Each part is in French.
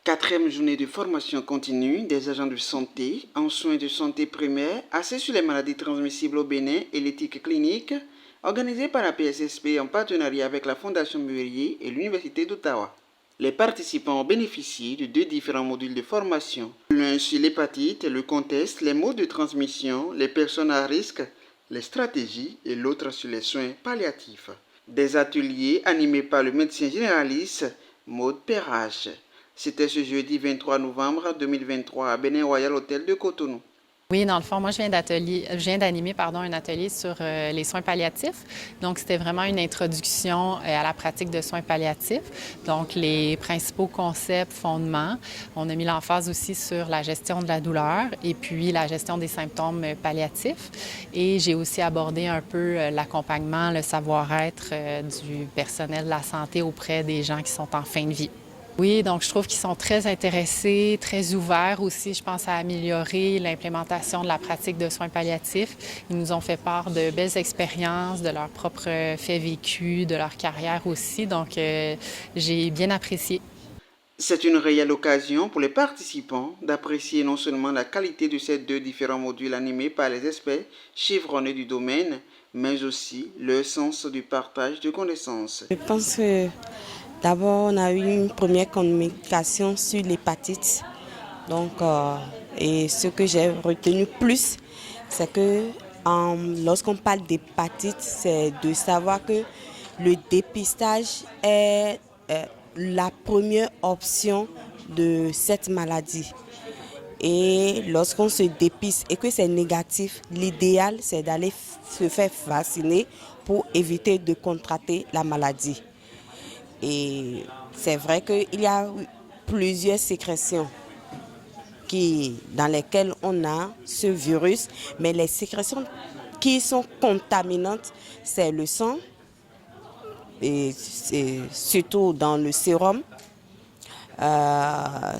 Quatrième journée de formation continue des agents de santé en soins de santé primaire axés sur les maladies transmissibles au Bénin et l'éthique clinique, organisée par la PSSP en partenariat avec la Fondation Mûrier et l'Université d'Ottawa. Les participants ont bénéficié de deux différents modules de formation. L'un sur l'hépatite, le contexte, les modes de transmission, les personnes à risque, les stratégies et l'autre sur les soins palliatifs. Des ateliers animés par le médecin généraliste Maud Perrache. C'était ce jeudi 23 novembre 2023 à Bénin Royal Hôtel de Cotonou. Oui, dans le fond, moi, je viens d'animer un atelier sur les soins palliatifs. Donc, c'était vraiment une introduction à la pratique de soins palliatifs. Donc, les principaux concepts, fondements. On a mis l'emphase aussi sur la gestion de la douleur et puis la gestion des symptômes palliatifs. Et j'ai aussi abordé un peu l'accompagnement, le savoir-être du personnel de la santé auprès des gens qui sont en fin de vie. Oui, donc je trouve qu'ils sont très intéressés, très ouverts aussi, je pense, à améliorer l'implémentation de la pratique de soins palliatifs. Ils nous ont fait part de belles expériences, de leurs propres faits vécus, de leur carrière aussi, donc j'ai bien apprécié. C'est une réelle occasion pour les participants d'apprécier non seulement la qualité de ces deux différents modules animés par les experts chevronnés du domaine, mais aussi leur sens du partage de connaissances. Je pense que d'abord, on a eu une première communication sur l'hépatite. Donc, et ce que j'ai retenu plus, c'est que lorsqu'on parle d'hépatite, c'est de savoir que le dépistage est la première option de cette maladie. Et lorsqu'on se dépiste et que c'est négatif, l'idéal, c'est d'aller se faire vacciner pour éviter de contracter la maladie. Et c'est vrai qu'il y a plusieurs sécrétions dans lesquelles on a ce virus, mais les sécrétions qui sont contaminantes, c'est le sang, et c'est surtout dans le sérum,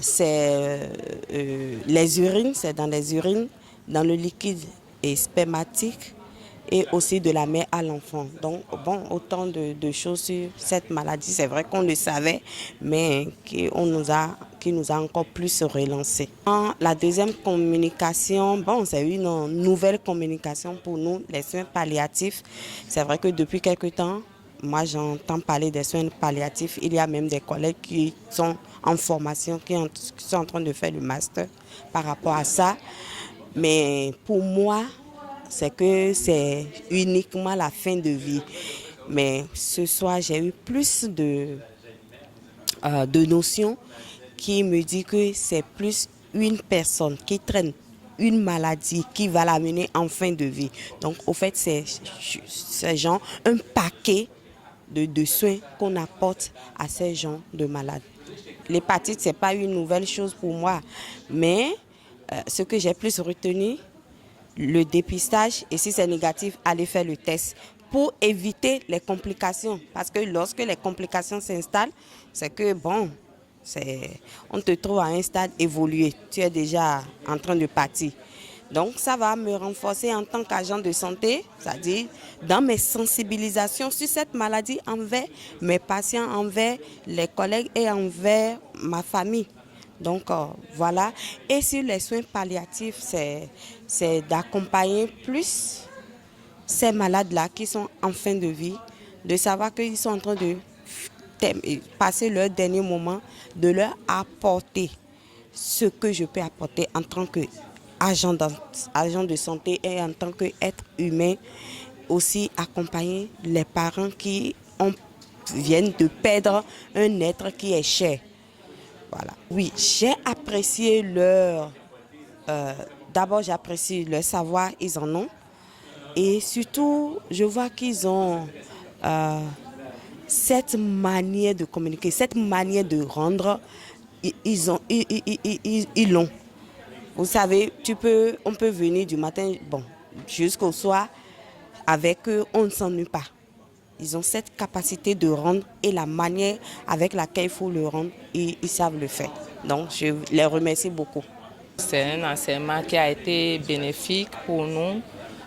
c'est les urines, c'est dans les urines, dans le liquide spermatique, et aussi de la mère à l'enfant. Donc, bon, autant de choses sur cette maladie. C'est vrai qu'on le savait, mais qui nous a encore plus relancé. La deuxième communication, bon, c'est une nouvelle communication pour nous, les soins palliatifs. C'est vrai que depuis quelque temps, moi, j'entends parler des soins palliatifs. Il y a même des collègues qui sont en formation, qui sont en train de faire le master par rapport à ça. Mais pour moi, c'est que c'est uniquement la fin de vie. Mais ce soir, j'ai eu plus de notions qui me disent que c'est plus une personne qui traîne une maladie qui va l'amener en fin de vie. Donc, au fait, c'est genre un paquet de soins qu'on apporte à ces gens de malades. L'hépatite, ce n'est pas une nouvelle chose pour moi, mais ce que j'ai plus retenu, le dépistage, et si c'est négatif, aller faire le test pour éviter les complications. Parce que lorsque les complications s'installent, c'est que bon, on te trouve à un stade évolué. Tu es déjà en train de partir. Donc ça va me renforcer en tant qu'agent de santé, c'est-à-dire dans mes sensibilisations sur cette maladie envers mes patients, envers les collègues et envers ma famille. Donc voilà. Et sur les soins palliatifs, c'est d'accompagner plus ces malades-là qui sont en fin de vie, de savoir qu'ils sont en train de passer leur dernier moment, de leur apporter ce que je peux apporter en tant qu'agent de santé et en tant qu'être humain. Aussi accompagner les parents qui viennent de perdre un être qui est cher. Voilà. Oui, j'ai apprécié d'abord, j'apprécie leur savoir, ils en ont. Et surtout, je vois qu'ils ont cette manière de communiquer, cette manière de rendre, ils l'ont. Vous savez, on peut venir du matin jusqu'au soir, avec eux, on ne s'ennuie pas. Ils ont cette capacité de rendre et la manière avec laquelle il faut le rendre, ils savent le faire. Donc, je les remercie beaucoup. C'est un enseignement qui a été bénéfique pour nous.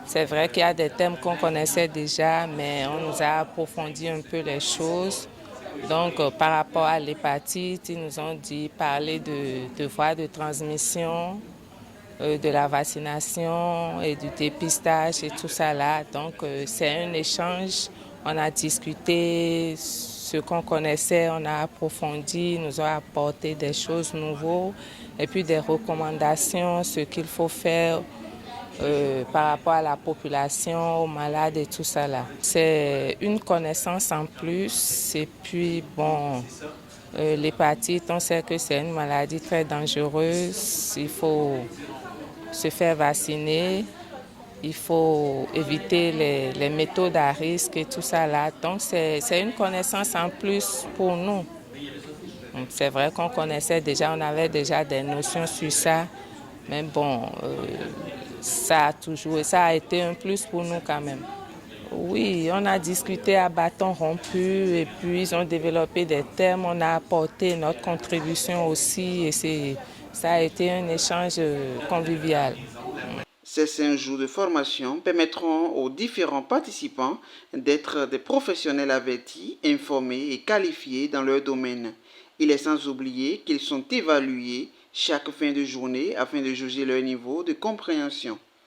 C'est vrai qu'il y a des thèmes qu'on connaissait déjà, mais on nous a approfondi un peu les choses Donc, par rapport à l'hépatite, ils nous ont dit parler de voies de transmission, de la vaccination et du dépistage et tout ça là. Donc, c'est un échange. On a discuté ce qu'on connaissait, on a approfondi, nous ont apporté des choses nouvelles et puis des recommandations, ce qu'il faut faire par rapport à la population, aux malades et tout ça là. C'est une connaissance en plus et puis bon, l'hépatite, on sait que c'est une maladie très dangereuse, il faut se faire vacciner, il faut éviter les méthodes à risque et tout ça là. Donc c'est une connaissance en plus pour nous. C'est vrai qu'on connaissait déjà, on avait déjà des notions sur ça, mais bon, ça a été un plus pour nous quand même. Oui, on a discuté à bâton rompu et puis ils ont développé des thèmes, on a apporté notre contribution aussi et ça a été un échange convivial. Ces 5 jours de formation permettront aux différents participants d'être des professionnels avertis, informés et qualifiés dans leur domaine. Il est sans oublier qu'ils sont évalués chaque fin de journée afin de juger leur niveau de compréhension.